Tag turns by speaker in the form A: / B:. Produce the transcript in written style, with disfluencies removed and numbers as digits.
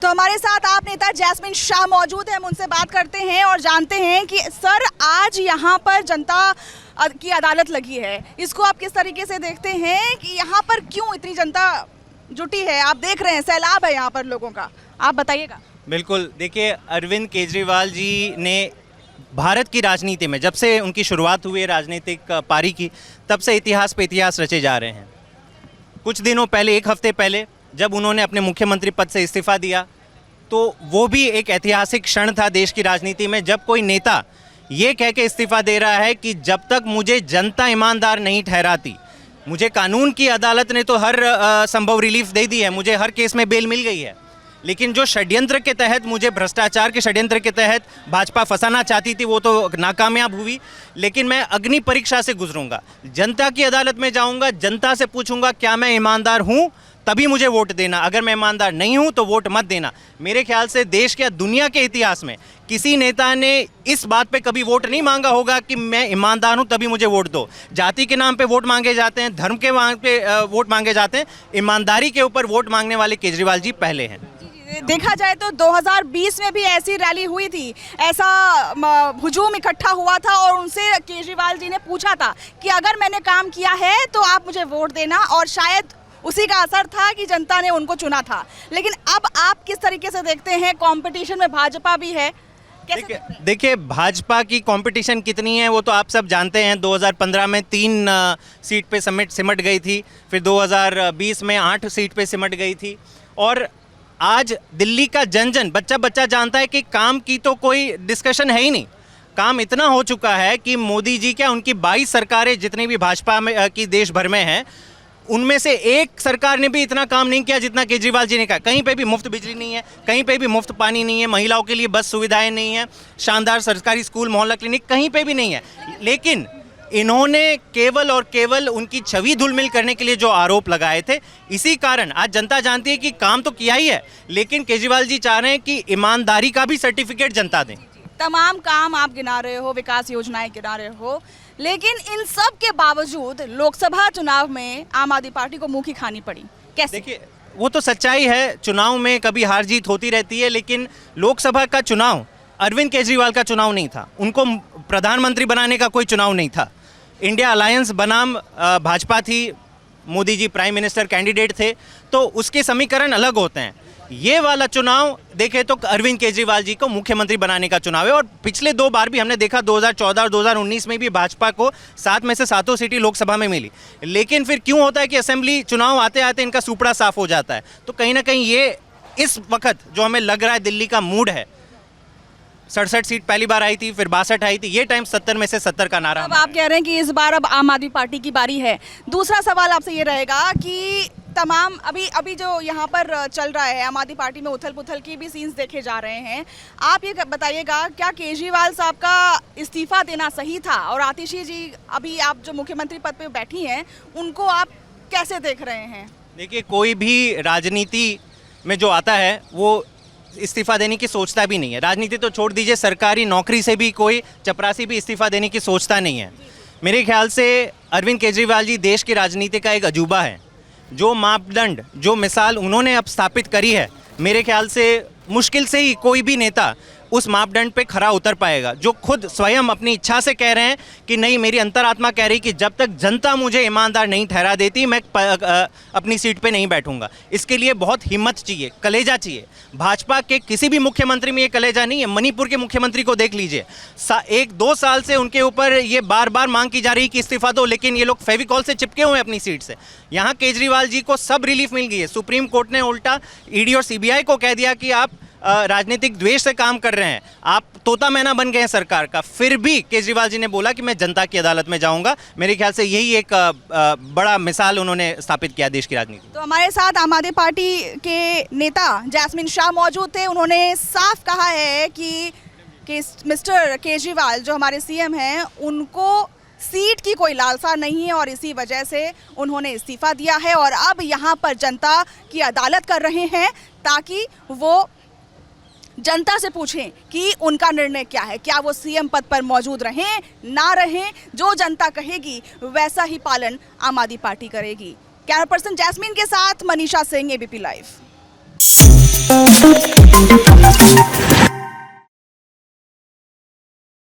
A: तो हमारे साथ आप नेता जैस्मिन शाह मौजूद हैं, हम उनसे बात करते हैं और जानते हैं कि सर आज यहाँ पर जनता की अदालत लगी है, इसको आप किस तरीके से देखते हैं कि यहाँ पर क्यों इतनी जनता जुटी है? आप देख रहे हैं सैलाब है यहाँ पर लोगों का, आप बताइएगा।
B: बिल्कुल, देखिए अरविंद केजरीवाल जी ने भारत की राजनीति में जब से उनकी शुरुआत हुई है राजनीतिक पारी की, तब से इतिहास पे इतिहास रचे जा रहे हैं। कुछ दिनों पहले, एक हफ्ते पहले जब उन्होंने अपने मुख्यमंत्री पद से इस्तीफा दिया, तो वो भी एक ऐतिहासिक क्षण था देश की राजनीति में, जब कोई नेता ये कह के इस्तीफा दे रहा है कि जब तक मुझे जनता ईमानदार नहीं ठहराती, मुझे कानून की अदालत ने तो हर संभव रिलीफ दे दी है, मुझे हर केस में बेल मिल गई है, लेकिन जो षड्यंत्र के तहत मुझे भ्रष्टाचार के षड्यंत्र के तहत भाजपा फंसाना चाहती थी वो तो नाकामयाब हुई, लेकिन मैं अग्नि परीक्षा से गुजरूंगा, जनता की अदालत में जाऊंगा, जनता से पूछूंगा क्या मैं ईमानदार हूं, तभी मुझे वोट देना, अगर मैं ईमानदार नहीं हूं तो वोट मत देना। मेरे ख्याल से देश के दुनिया के इतिहास में किसी नेता ने इस बात पे कभी वोट नहीं मांगा होगा कि मैं ईमानदार हूं तभी मुझे वोट दो। जाति के नाम पे वोट मांगे जाते हैं, धर्म के नाम पे वोट मांगे जाते हैं, ईमानदारी के ऊपर वोट मांगने वाले केजरीवाल जी पहले हैं।
A: देखा जाए तो 2020 में भी ऐसी रैली हुई थी, ऐसा हुजूम इकट्ठा हुआ था और उनसे केजरीवाल जी ने पूछा था कि अगर मैंने काम किया है तो आप मुझे वोट देना, और शायद उसी का असर था कि जनता ने उनको चुना था। लेकिन अब आप किस तरीके से देखते हैं? कंपटीशन में भाजपा भी है,
B: देखिए भाजपा की कंपटीशन कितनी है वो तो आप सब जानते हैं। 2015 में 3 सीट पे सिमट गई थी, फिर 2020 में 8 सीट पे सिमट गई थी, और आज दिल्ली का जन बच्चा बच्चा जानता है कि काम की तो कोई डिस्कशन है ही नहीं। काम इतना हो चुका है कि मोदी जी क्या, उनकी 22 सरकारें जितनी भी भाजपा में की देश भर में हैं, उनमें से एक सरकार ने भी इतना काम नहीं किया जितना केजरीवाल जी ने कहा। कहीं पे भी मुफ्त बिजली नहीं है, कहीं पे भी मुफ्त पानी नहीं है, महिलाओं के लिए बस सुविधाएं नहीं है, शानदार सरकारी स्कूल, मोहल्ला क्लिनिक कहीं पे भी नहीं है। लेकिन इन्होंने केवल और केवल उनकी छवि धूमिल करने के लिए जो आरोप लगाए थे, इसी कारण आज जनता जानती है कि काम तो किया ही है, लेकिन केजरीवाल जी चाह रहे हैं कि ईमानदारी का भी सर्टिफिकेट जनता दें।
A: तमाम काम आप गिना रहे हो, विकास योजनाएं गिना रहे हो, लेकिन इन सब के बावजूद लोकसभा चुनाव में आम आदमी पार्टी को मुंह की खानी पड़ी। कैसे?
B: देखिए वो तो सच्चाई है, चुनाव में कभी हार जीत होती रहती है, लेकिन लोकसभा का चुनाव अरविंद केजरीवाल का चुनाव नहीं था, उनको प्रधानमंत्री बनाने का कोई चुनाव नहीं था। इंडिया अलायंस बनाम भाजपा थी, Modi ji prime minister candidate थे, तो उसके समीकरण अलग होते हैं। ये वाला चुनाव देखें तो अरविंद केजरीवाल जी को मुख्यमंत्री बनाने का चुनाव है, और पिछले 2 बार भी हमने देखा, 2014 और 2019 में भी भाजपा को 7 में से 7 सीटें लोकसभा में मिली, लेकिन फिर क्यों होता है कि असेंबली चुनाव आते आते इनका सुपड़ा साफ हो जाता है। तो कहीं ना कहीं ये इस वक्त जो हमें लग रहा है दिल्ली का मूड है, 67 सीट पहली बार आई थी, फिर 62 आई थी, ये टाइम 70 में से 70 का नारा।
A: अब आप कह रहे हैं कि इस बार अब आम आदमी पार्टी की बारी है। दूसरा सवाल आपसे ये रहेगा कि तमाम अभी जो यहाँ पर चल रहा है, आम आदमी पार्टी में उथल पुथल की भी सीन्स देखे जा रहे हैं। आप ये बताइएगा, क्या केजरीवाल साहब का इस्तीफा देना सही था? और आतिशी जी अभी आप जो मुख्यमंत्री पद पे बैठी हैं, उनको आप कैसे देख रहे हैं?
B: देखिए कोई भी राजनीति में जो आता है वो इस्तीफा देने की सोचता भी नहीं है। राजनीति तो छोड़ दीजिए, सरकारी नौकरी से भी कोई चपरासी भी इस्तीफा देने की सोचता नहीं है। मेरे ख्याल से अरविंद केजरीवाल जी देश की राजनीति का एक अजूबा है। जो मापदंड, जो मिसाल उन्होंने अब स्थापित करी है, मेरे ख्याल से मुश्किल से ही कोई भी नेता उस मापदंड पे खरा उतर पाएगा। जो खुद स्वयं अपनी इच्छा से कह रहे हैं कि नहीं, मेरी अंतरात्मा कह रही कि जब तक जनता मुझे ईमानदार नहीं ठहरा देती मैं अपनी सीट पे नहीं बैठूंगा। इसके लिए बहुत हिम्मत चाहिए, कलेजा चाहिए। भाजपा के किसी भी मुख्यमंत्री में ये कलेजा नहीं है। मणिपुर के मुख्यमंत्री को देख लीजिए, 1-2 साल से उनके ऊपर ये बार बार मांग की जा रही कि इस्तीफा दो, लेकिन ये लोग फेविकॉल से चिपके हुए हैं अपनी सीट से। यहाँ केजरीवाल जी को सब रिलीफ मिल गई है। सुप्रीम कोर्ट ने उल्टा ईडी और सीबीआई को कह दिया कि आप राजनीतिक द्वेष से काम कर रहे हैं, आप तोता मैना बन गए हैं सरकार का। फिर भी केजरीवाल जी ने बोला कि मैं जनता की अदालत में जाऊंगा। मेरे ख्याल से यही एक बड़ा मिसाल उन्होंने स्थापित किया देश की राजनीति।
A: तो हमारे साथ आम आदमी पार्टी के नेता जैस्मिन शाह मौजूद थे। उन्होंने साफ कहा है कि मिस्टर केजरीवाल जो हमारे सीएम हैं, उनको सीट की कोई लालसा नहीं है और इसी वजह से उन्होंने इस्तीफा दिया है, और अब यहाँ पर जनता की अदालत कर रहे हैं ताकि वो जनता से पूछें कि उनका निर्णय क्या है, क्या वो सीएम पद पर मौजूद रहें ना रहें। जो जनता कहेगी वैसा ही पालन आम आदमी पार्टी करेगी। कैमरा पर्सन जैस्मिन के साथ मनीषा सिंह, एबीपी लाइव।
C: है।